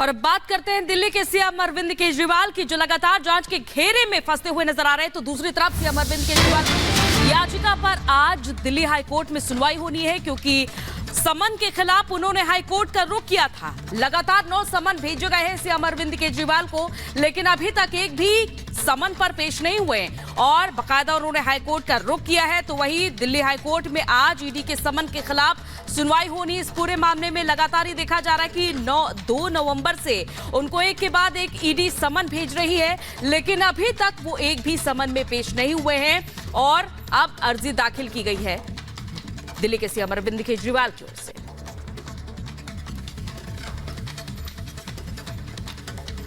और अब बात करते हैं दिल्ली के सीएम अरविंद केजरीवाल की, जो लगातार जांच के घेरे में फंसते हुए नजर आ रहे हैं। तो दूसरी तरफ सीएम अरविंद केजरीवाल की याचिका पर आज दिल्ली हाईकोर्ट में सुनवाई होनी है, क्योंकि समन के खिलाफ उन्होंने हाईकोर्ट का रुख किया था। लगातार 9 समन भेजे गए हैं सीएम अरविंद केजरीवाल को, लेकिन अभी तक एक भी समन पर पेश नहीं हुए और बकायदा उन्होंने हाईकोर्ट का रुख किया है। तो वही दिल्ली हाईकोर्ट में आज ईडी के समन के खिलाफ सुनवाई होनी। इस पूरे मामले में लगातार ही देखा जा रहा है कि 2 नवंबर से उनको एक के बाद एक ईडी समन भेज रही है, लेकिन अभी तक वो एक भी समन में पेश नहीं हुए हैं और अब अर्जी दाखिल की गई है दिल्ली के सीएम अरविंद केजरीवाल की ओर से।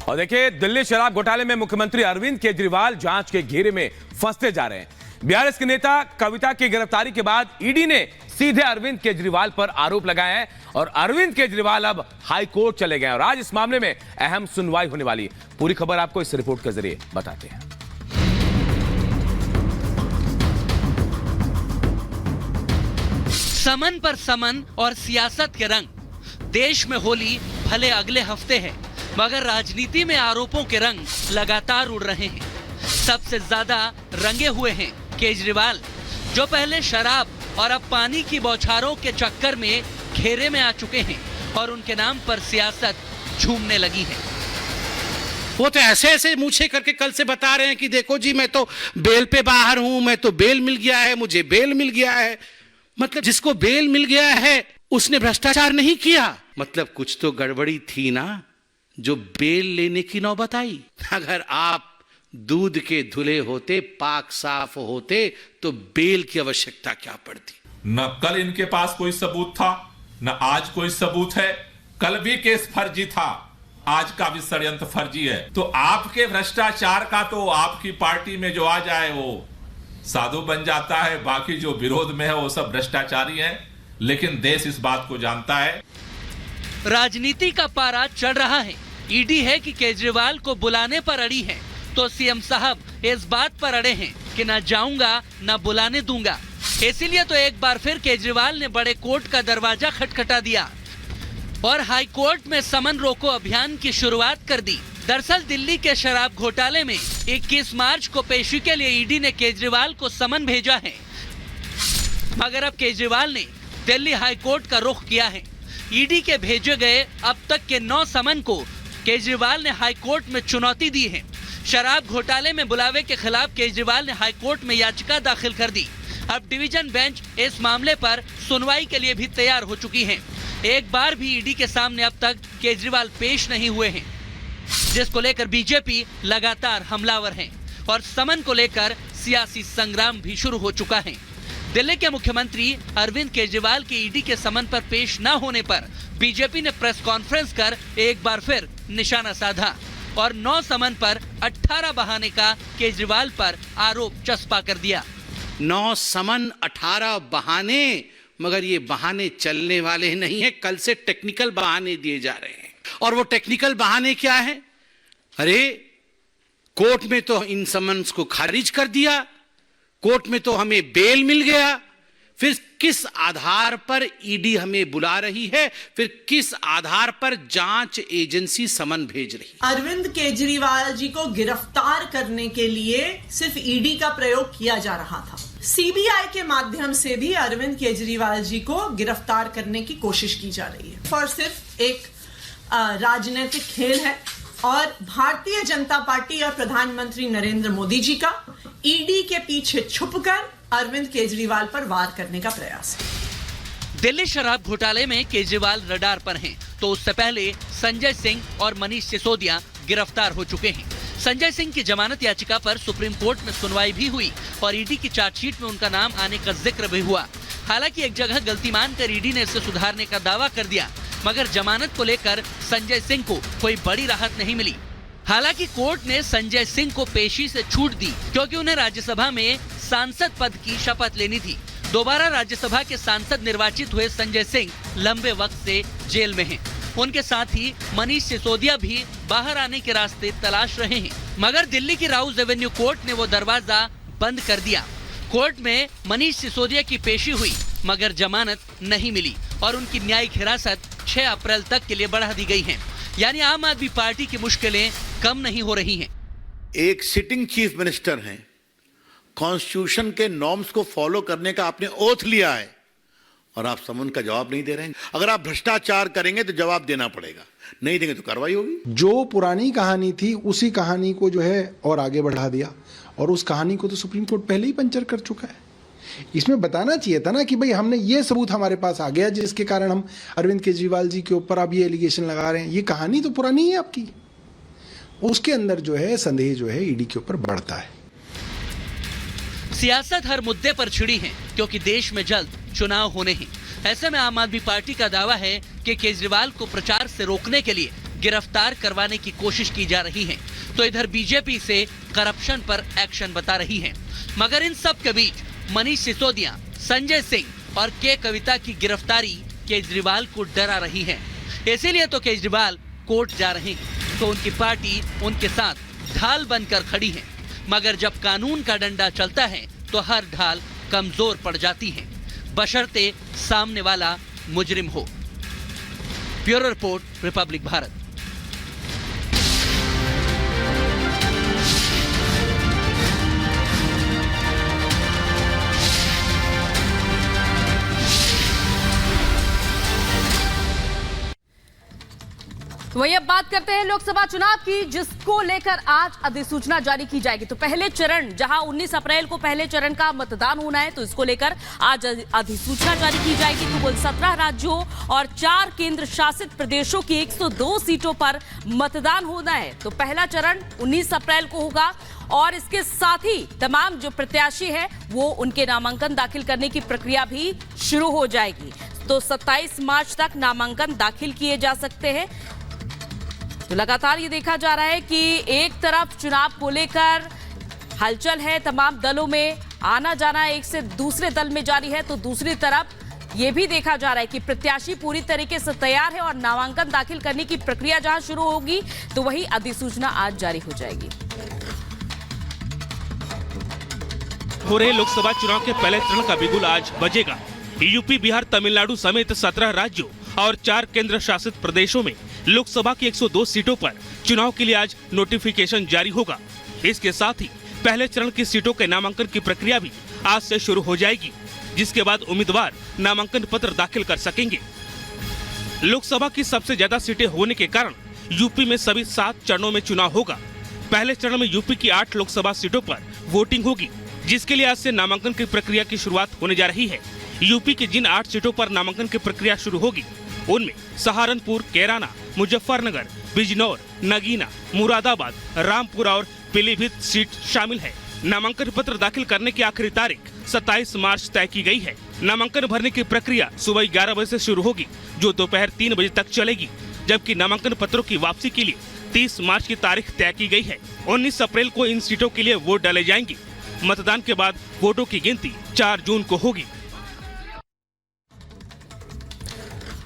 और देखिए, दिल्ली शराब घोटाले में मुख्यमंत्री अरविंद केजरीवाल जांच के घेरे में फंसते जा रहे हैं। बीआरएस के नेता कविता की गिरफ्तारी के बाद ईडी ने सीधे अरविंद केजरीवाल पर आरोप लगाए हैं और अरविंद केजरीवाल अब हाई कोर्ट चले गए और आज इस मामले में अहम सुनवाई होने वाली है। पूरी खबर आपको इस रिपोर्ट के जरिए बताते हैं। समन पर समन और सियासत के रंग। देश में होली भले अगले हफ्ते है, मगर राजनीति में आरोपों के रंग लगातार उड़ रहे हैं। सबसे ज्यादा रंगे हुए हैं केजरीवाल, जो पहले शराब और अब पानी की बौछारों के चक्कर में घेरे में आ चुके हैं और उनके नाम पर सियासत झूमने लगी है। वो तो ऐसे ऐसे मूछे करके कल से बता रहे हैं कि देखो जी, मैं तो बेल पे बाहर हूं, मैं तो बेल मिल गया है, मुझे बेल मिल गया है। मतलब जिसको बेल मिल गया है उसने भ्रष्टाचार नहीं किया। मतलब कुछ तो गड़बड़ी थी ना, जो बेल लेने की नौबत आई। अगर आप दूध के धुले होते, पाक साफ होते, तो बेल की आवश्यकता क्या पड़ती। न कल इनके पास कोई सबूत था, न आज कोई सबूत है। कल भी केस फर्जी था, आज का भी षड्यंत्र फर्जी है। तो आपके भ्रष्टाचार का तो आपकी पार्टी में जो आ जाए वो साधु बन जाता है, बाकी जो विरोध में है वो सब भ्रष्टाचारी है। लेकिन देश इस बात को जानता है। राजनीति का पारा चढ़ रहा है। ईडी है कि केजरीवाल को बुलाने पर अड़ी है, तो सीएम साहब इस बात पर अड़े हैं कि न जाऊंगा न बुलाने दूंगा। इसीलिए तो एक बार फिर केजरीवाल ने बड़े कोर्ट का दरवाजा खटखटा दिया और हाई कोर्ट में समन रोको अभियान की शुरुआत कर दी। दरअसल दिल्ली के शराब घोटाले में 21 मार्च को पेशी के लिए ईडी ने केजरीवाल को समन भेजा है, मगर अब केजरीवाल ने दिल्ली हाई कोर्ट का रुख किया है। ईडी के भेजे गए अब तक के 9 समन को केजरीवाल ने हाई कोर्ट में चुनौती दी है। शराब घोटाले में बुलावे के खिलाफ केजरीवाल ने हाई कोर्ट में याचिका दाखिल कर दी। अब डिवीजन बेंच इस मामले पर सुनवाई के लिए भी तैयार हो चुकी है। एक बार भी ईडी के सामने अब तक केजरीवाल पेश नहीं हुए हैं, जिसको लेकर बीजेपी लगातार हमलावर है और समन को लेकर सियासी संग्राम भी शुरू हो चुका है। दिल्ली के मुख्यमंत्री अरविंद केजरीवाल के ईडी के समन पर पेश न होने पर बीजेपी ने प्रेस कॉन्फ्रेंस कर एक बार फिर निशाना साधा और 9 समन पर 18 बहाने का केजरीवाल पर आरोप चस्पा कर दिया। 9 समन 18 बहाने, मगर ये बहाने चलने वाले नहीं है। कल से टेक्निकल बहाने दिए जा रहे हैं। और वो टेक्निकल बहाने क्या है? अरे कोर्ट में तो इन समन्स को खारिज कर दिया, कोर्ट में तो हमें बेल मिल गया, फिर किस आधार पर ईडी हमें बुला रही है, फिर किस आधार पर जांच एजेंसी समन भेज रही है। अरविंद केजरीवाल जी को गिरफ्तार करने के लिए सिर्फ ईडी का प्रयोग किया जा रहा था। सीबीआई के माध्यम से भी अरविंद केजरीवाल जी को गिरफ्तार करने की कोशिश की जा रही है और सिर्फ एक राजनीतिक खेल है और भारतीय जनता पार्टी और प्रधानमंत्री नरेंद्र मोदी जी का ईडी के पीछे छुपकर अरविंद केजरीवाल पर वार करने का प्रयास है। दिल्ली शराब घोटाले में केजरीवाल रडार पर हैं, तो उससे पहले संजय सिंह और मनीष सिसोदिया गिरफ्तार हो चुके हैं। संजय सिंह की जमानत याचिका पर सुप्रीम कोर्ट में सुनवाई भी हुई और ईडी की चार्जशीट में उनका नाम आने का जिक्र भी हुआ। हालांकि एक जगह गलती मानकर ईडी ने इसे सुधारने का दावा कर दिया, मगर जमानत को लेकर संजय सिंह को कोई बड़ी राहत नहीं मिली। हालांकि कोर्ट ने संजय सिंह को पेशी से छूट दी, क्योंकि उन्हें राज्यसभा में सांसद पद की शपथ लेनी थी। दोबारा राज्यसभा के सांसद निर्वाचित हुए संजय सिंह लंबे वक्त से जेल में हैं। उनके साथ ही मनीष सिसोदिया भी बाहर आने के रास्ते तलाश रहे हैं, मगर दिल्ली की राउज एवेन्यू कोर्ट ने वो दरवाजा बंद कर दिया। कोर्ट में मनीष सिसोदिया की पेशी हुई, मगर जमानत नहीं मिली और उनकी न्यायिक हिरासत 6 अप्रैल तक के लिए बढ़ा दी गई है। यानी आम आदमी पार्टी की मुश्किलें कम नहीं हो रही हैं। एक सिटिंग चीफ मिनिस्टर हैं, कॉन्स्टिट्यूशन के नॉर्म्स को फॉलो करने का आपने ओथ लिया है और आप समन का जवाब नहीं दे रहे हैं। अगर आप भ्रष्टाचार करेंगे तो जवाब देना पड़ेगा, नहीं देंगे तो कार्रवाई होगी। जो पुरानी कहानी थी उसी कहानी को जो है और आगे बढ़ा दिया, और उस कहानी को तो सुप्रीम कोर्ट पहले ही पंचर कर चुका है। इसमें बताना चाहिए था ना कि भाई हमने ये सबूत हमारे पास आ गया जिसके कारण हम अरविंद केजरीवाल जी के ऊपर अब ये एलिगेशन लगा रहे हैं। ये कहानी तो पुरानी है आपकी, उसके अंदर जो है संदेह जो है ईडी के ऊपर बढ़ता है। सियासत हर मुद्दे पर छिड़ी है क्योंकि देश में जल्द चुनाव होने हैं। ऐसे में आम आदमी पार्टी का दावा है कि केजरीवाल को प्रचार से रोकने के लिए गिरफ्तार करवाने की कोशिश की जा रही है, तो इधर बीजेपी से करप्शन पर एक्शन बता रही है। मगर इन सब के बीच मनीष सिसोदिया, संजय सिंह और के कविता की गिरफ्तारी केजरीवाल को डरा रही है। इसीलिए तो केजरीवाल कोर्ट जा रहे हैं, तो उनकी पार्टी उनके साथ ढाल बनकर खड़ी है। मगर जब कानून का डंडा चलता है तो हर ढाल कमजोर पड़ जाती है, बशर्ते सामने वाला मुजरिम हो। Bureau report, republic Bharat. वही अब बात करते हैं लोकसभा चुनाव की, जिसको लेकर आज अधिसूचना जारी की जाएगी। तो पहले चरण, जहां 19 अप्रैल को पहले चरण का मतदान होना है, तो इसको लेकर आज अधिसूचना जारी की जाएगी। तो कुल 17 राज्यों और 4 केंद्र शासित प्रदेशों की 102 सीटों पर मतदान होना है। तो पहला चरण 19 अप्रैल को होगा और इसके साथ ही तमाम जो प्रत्याशी है वो उनके नामांकन दाखिल करने की प्रक्रिया भी शुरू हो जाएगी। तो 27 मार्च तक नामांकन दाखिल किए जा सकते हैं। तो लगातार ये देखा जा रहा है कि एक तरफ चुनाव को लेकर हलचल है, तमाम दलों में आना जाना एक से दूसरे दल में जारी है, तो दूसरी तरफ ये भी देखा जा रहा है कि प्रत्याशी पूरी तरीके से तैयार है और नामांकन दाखिल करने की प्रक्रिया जहां शुरू होगी तो वही अधिसूचना आज जारी हो जाएगी। हो रहे लोकसभा चुनाव के पहले चरण का बिगुल आज बजेगा। यूपी, बिहार, तमिलनाडु समेत 17 राज्यों और 4 केंद्र शासित प्रदेशों में लोकसभा की 102 सीटों पर चुनाव के लिए आज नोटिफिकेशन जारी होगा। इसके साथ ही पहले चरण की सीटों के नामांकन की प्रक्रिया भी आज से शुरू हो जाएगी, जिसके बाद उम्मीदवार नामांकन पत्र दाखिल कर सकेंगे। लोकसभा की सबसे ज्यादा सीटें होने के कारण यूपी में सभी 7 चरणों में चुनाव होगा। पहले चरण में यूपी की 8 लोकसभा सीटों पर वोटिंग होगी, जिसके लिए आज से नामांकन की प्रक्रिया की शुरुआत होने जा रही है। यूपी की जिन 8 सीटों पर नामांकन की प्रक्रिया शुरू होगी उनमें सहारनपुर, कैराना, मुजफ्फरनगर, बिजनौर, नगीना, मुरादाबाद, रामपुर और पीलीभीत सीट शामिल है। नामांकन पत्र दाखिल करने की आखिरी तारीख 27 मार्च तय की गई है। नामांकन भरने की प्रक्रिया सुबह 11 बजे से शुरू होगी, जो दोपहर 3 बजे तक चलेगी, जबकि नामांकन पत्रों की वापसी के लिए 30 मार्च की तारीख तय की गई है। 19 अप्रैल को इन सीटों के लिए वोट डाले जाएंगे। मतदान के बाद वोटों की गिनती 4 जून को होगी।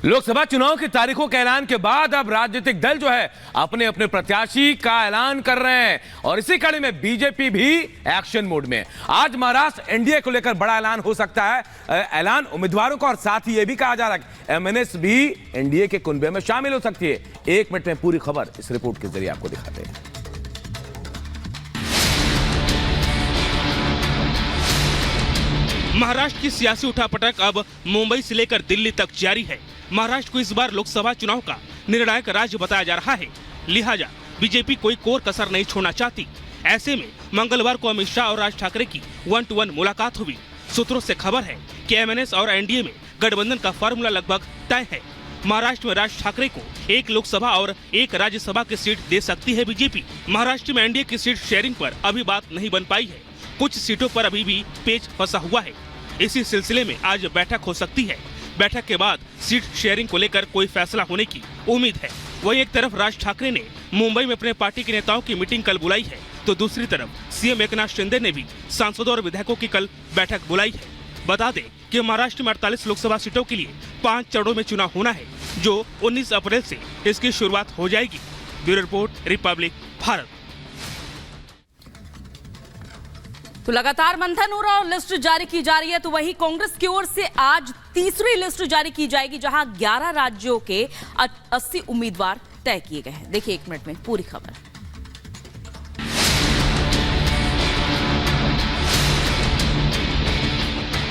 लोकसभा चुनाव की तारीखों के ऐलान के बाद अब राजनीतिक दल जो है अपने अपने प्रत्याशी का ऐलान कर रहे हैं और इसी कड़ी में बीजेपी भी एक्शन मोड में। आज महाराष्ट्र एनडीए को लेकर बड़ा ऐलान हो सकता है, ऐलान उम्मीदवारों का, और साथ ही यह भी कहा जा रहा है कि एमएनएस भी एनडीए के कुनबे में शामिल हो सकती है। 1 मिनट में पूरी खबर इस रिपोर्ट के जरिए आपको दिखाते हैं। महाराष्ट्र की सियासी उठापटक अब मुंबई से लेकर दिल्ली तक जारी है। महाराष्ट्र को इस बार लोकसभा चुनाव का निर्णायक राज्य बताया जा रहा है, लिहाजा बीजेपी कोई कोर कसर नहीं छोड़ना चाहती। ऐसे में मंगलवार को अमित शाह और राज ठाकरे की 1-to-1 मुलाकात हुई। सूत्रों से खबर है कि एमएनएस और एनडीए में गठबंधन का फॉर्मूला लगभग तय है। महाराष्ट्र में राज ठाकरे को 1 लोकसभा और 1 राज्यसभा की सीट दे सकती है बीजेपी। महाराष्ट्र में एनडीए की सीट शेयरिंग पर अभी बात नहीं बन पाई है, कुछ सीटों पर अभी भी पेच फंसा हुआ है। इसी सिलसिले में आज बैठक हो सकती है। बैठक के बाद सीट शेयरिंग को लेकर कोई फैसला होने की उम्मीद है। वहीं एक तरफ राज ठाकरे ने मुंबई में अपने पार्टी के नेताओं की मीटिंग कल बुलाई है, तो दूसरी तरफ सीएम एकनाथ शिंदे ने भी सांसदों और विधायकों की कल बैठक बुलाई है। बता दें कि महाराष्ट्र में 48 लोकसभा सीटों के लिए 5 चरणों में चुनाव होना है, जो 19 अप्रैल से इसकी शुरुआत हो जाएगी। Bureau report, republic Bharat. तो लगातार मंथन हो रहा और लिस्ट जारी की जा रही है। तो वही कांग्रेस की ओर से आज तीसरी लिस्ट जारी की जाएगी, जहां 11 राज्यों के 80 उम्मीदवार तय किए गए हैं। देखिए 1 मिनट में पूरी खबर।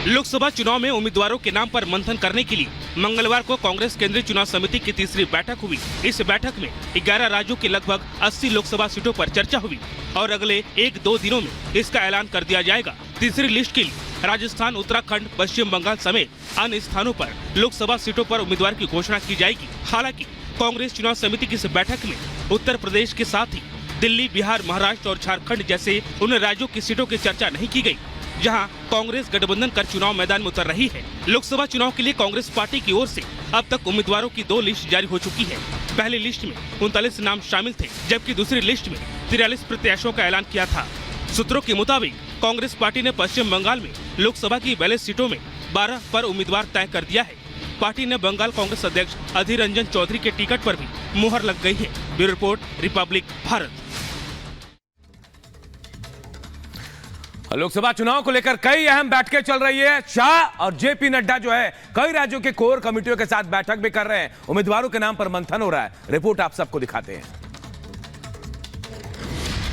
लोकसभा चुनाव में उम्मीदवारों के नाम पर मंथन करने के लिए मंगलवार को कांग्रेस केंद्रीय चुनाव समिति की तीसरी बैठक हुई। इस बैठक में 11 राज्यों की लगभग 80 लोकसभा सीटों पर चर्चा हुई और अगले 1-2 दिनों में इसका ऐलान कर दिया जाएगा। तीसरी लिस्ट के लिए राजस्थान, उत्तराखंड, पश्चिम बंगाल समेत अन्य स्थानों पर लोकसभा सीटों पर उम्मीदवार की घोषणा की जाएगी। हालांकि कांग्रेस चुनाव समिति की इस बैठक में उत्तर प्रदेश के साथ ही दिल्ली, बिहार, महाराष्ट्र और झारखंड जैसे उन राज्यों की सीटों की चर्चा नहीं की गई जहां कांग्रेस गठबंधन कर चुनाव मैदान में उतर रही है। लोकसभा चुनाव के लिए कांग्रेस पार्टी की ओर से अब तक उम्मीदवारों की 2 लिस्ट जारी हो चुकी है। पहली लिस्ट में 39 नाम शामिल थे, जबकि दूसरी लिस्ट में 43 प्रत्याशियों का ऐलान किया था। सूत्रों के मुताबिक कांग्रेस पार्टी ने पश्चिम बंगाल में लोकसभा की 42 सीटों में 12 पर उम्मीदवार तय कर दिया है। पार्टी ने बंगाल कांग्रेस अध्यक्ष अधीर रंजन चौधरी के टिकट पर भी मुहर लग गई है। Bureau report, republic Bharat. Lok Sabha चुनाव को लेकर कई अहम बैठकें चल रही है। शाह और जेपी नड्डा जो है कई राज्यों के कोर कमेटियों के साथ बैठक भी कर रहे हैं। उम्मीदवारों के नाम पर मंथन हो रहा है। रिपोर्ट आप सबको दिखाते हैं।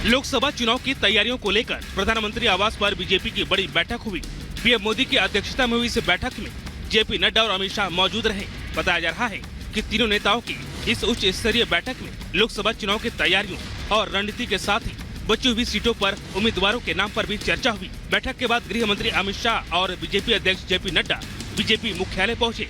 लोकसभा चुनाव की तैयारियों को लेकर प्रधानमंत्री आवास पर बीजेपी की बड़ी बैठक हुई। पीएम मोदी की अध्यक्षता में हुई इस बैठक में जेपी नड्डा और अमित शाह मौजूद रहे। बताया जा रहा है कि तीनों नेताओं की इस उच्च स्तरीय बैठक में लोकसभा चुनाव की तैयारियों और रणनीति के साथ ही बची हुई सीटों पर उम्मीदवारों के नाम पर भी चर्चा हुई। बैठक के बाद गृह मंत्री अमित शाह और बीजेपी अध्यक्ष जेपी नड्डा बीजेपी मुख्यालय पहुंचे।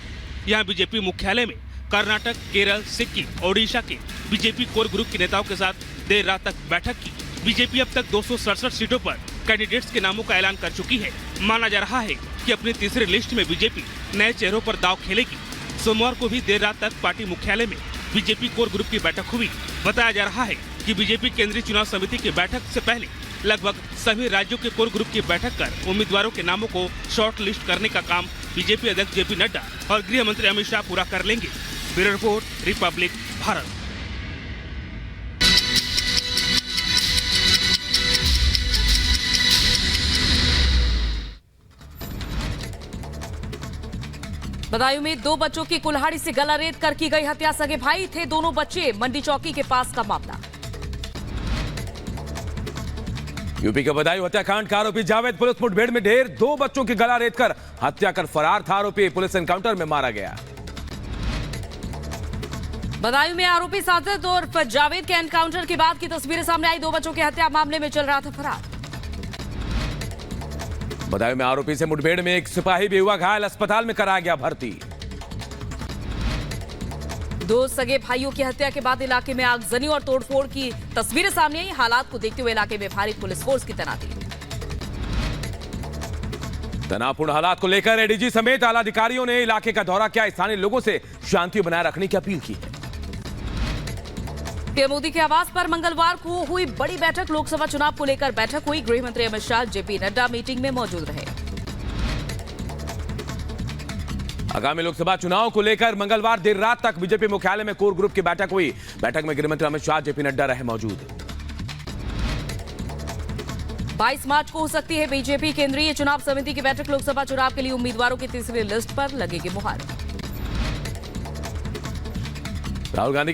यहां बीजेपी मुख्यालय में कर्नाटक, केरल, सिक्किम, ओडिशा के बीजेपी कोर ग्रुप के नेताओं के साथ देर रात तक बैठक की। बीजेपी अब तक 267 सीटों पर कैंडिडेट्स के नामों का ऐलान कर चुकी है। माना जा रहा है कि अपनी तीसरी लिस्ट में बीजेपी नए चेहरों पर दांव खेलेगी। सोमवार को भी देर रात तक पार्टी मुख्यालय में बीजेपी कोर ग्रुप की बैठक हुई। बताया जा रहा है कि बीजेपी केंद्रीय चुनाव समिति की बैठक से पहले लगभग सभी राज्यों के कोर ग्रुप की बैठक कर उम्मीदवारों के नामों को शॉर्ट लिस्ट करने का काम बीजेपी अध्यक्ष जेपी नड्डा और गृह मंत्री अमित शाह पूरा कर लेंगे। Bureau report, republic Bharat. Badaun में 2 बच्चों की कुल्हाड़ी से गला रेत कर की गई हत्या। सगे भाई थे दोनों बच्चे। मंडी चौकी के पास का मामला। यूपी के बदायूं हत्याकांड का आरोपी जावेद पुलिस मुठभेड़ में ढेर। 2 बच्चों की गला रेत कर हत्या कर फरार था आरोपी। पुलिस एनकाउंटर में मारा गया। बदायूं में आरोपी साजिद और जावेद के एनकाउंटर के बाद की तस्वीरें सामने आई। 2 बच्चों की हत्या मामले में चल रहा था फरार। बदायूं में आरोपी से मुठभेड़ में एक सिपाही भी हुआ घायल। अस्पताल में कराया गया भर्ती। 2 सगे भाइयों की हत्या के बाद इलाके में आगजनी और तोड़फोड़ की तस्वीरें सामने आई। हालात को देखते हुए इलाके में भारी पुलिस फोर्स की तैनाती। तनावपूर्ण हालात को लेकर एडीजी समेत आला अधिकारियों ने इलाके का दौरा किया। स्थानीय लोगों से शांति बनाए रखने की अपील की है। पीएम मोदी के आवास पर मंगलवार को हुई बड़ी बैठक। लोकसभा चुनाव को लेकर बैठक हुई। गृह मंत्री अमित शाह, जेपी नड्डा मीटिंग में मौजूद रहे। आगामी लोकसभा चुनाव को लेकर मंगलवार देर रात तक बीजेपी मुख्यालय में कोर ग्रुप की बैठक हुई। बैठक में गृह मंत्री अमित शाह, जेपी नड्डा रहे मौजूद। 22 मार्च को हो सकती है बीजेपी केंद्रीय चुनाव समिति की बैठक। लोकसभा चुनाव के लिए उम्मीदवारों की तीसरी लिस्ट पर लगेगी मुहर। राहुल गांधी के